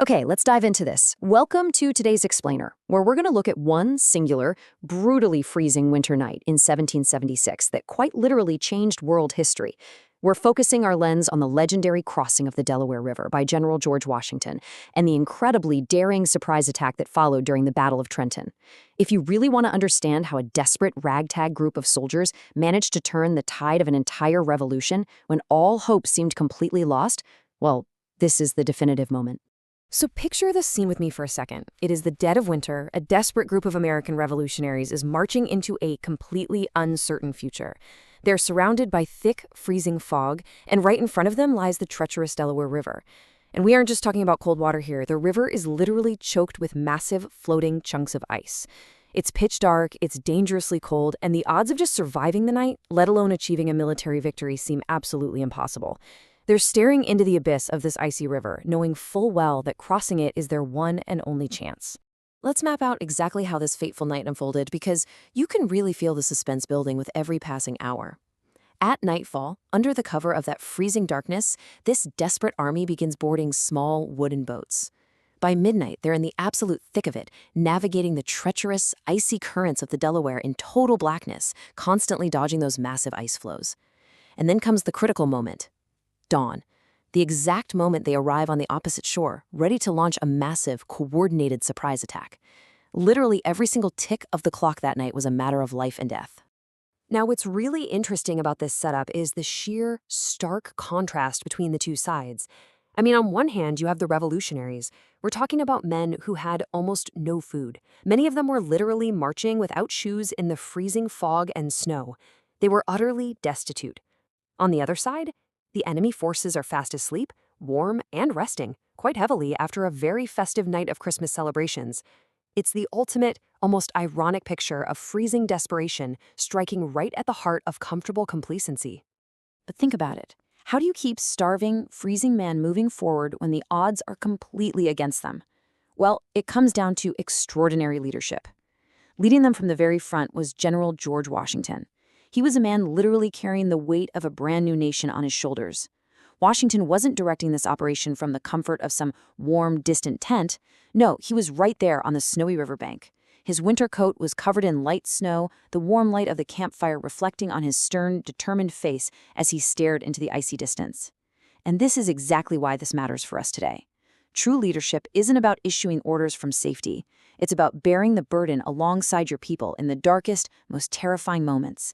Okay, let's dive into this. Welcome to today's Explainer, where we're going to look at one singular, brutally freezing winter night in 1776 that quite literally changed world history. We're focusing our lens on the legendary crossing of the Delaware River by General George Washington and the incredibly daring surprise attack that followed during the Battle of Trenton. If you really want to understand how a desperate ragtag group of soldiers managed to turn the tide of an entire revolution when all hope seemed completely lost, well, this is the definitive moment. So picture this scene with me for a second. It is the dead of winter. A desperate group of American revolutionaries is marching into a completely uncertain future. They're surrounded by thick, freezing fog, and right in front of them lies the treacherous Delaware River. And we aren't just talking about cold water here. The river is literally choked with massive, floating chunks of ice. It's pitch dark, it's dangerously cold, and the odds of just surviving the night, let alone achieving a military victory, seem absolutely impossible. They're staring into the abyss of this icy river, knowing full well that crossing it is their one and only chance. Let's map out exactly how this fateful night unfolded, because you can really feel the suspense building with every passing hour. At nightfall, under the cover of that freezing darkness, this desperate army begins boarding small wooden boats. By midnight, they're in the absolute thick of it, navigating the treacherous, icy currents of the Delaware in total blackness, constantly dodging those massive ice flows. And then comes the critical moment. Dawn, the exact moment they arrive on the opposite shore, ready to launch a massive, coordinated surprise attack. Literally every single tick of the clock that night was a matter of life and death. Now, what's really interesting about this setup is the sheer, stark contrast between the two sides. I mean, on one hand, you have the revolutionaries. We're talking about men who had almost no food. Many of them were literally marching without shoes in the freezing fog and snow. They were utterly destitute. On the other side, the enemy forces are fast asleep, warm, and resting, quite heavily after a very festive night of Christmas celebrations. It's the ultimate, almost ironic picture of freezing desperation striking right at the heart of comfortable complacency. But think about it. How do you keep starving, freezing men moving forward when the odds are completely against them? Well, it comes down to extraordinary leadership. Leading them from the very front was General George Washington. He was a man literally carrying the weight of a brand new nation on his shoulders. Washington wasn't directing this operation from the comfort of some warm, distant tent. No, he was right there on the snowy riverbank. His winter coat was covered in light snow, the warm light of the campfire reflecting on his stern, determined face as he stared into the icy distance. And this is exactly why this matters for us today. True leadership isn't about issuing orders from safety. It's about bearing the burden alongside your people in the darkest, most terrifying moments.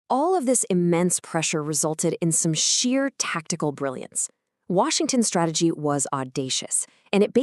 All of this immense pressure resulted in some sheer tactical brilliance. Washington's strategy was audacious, and it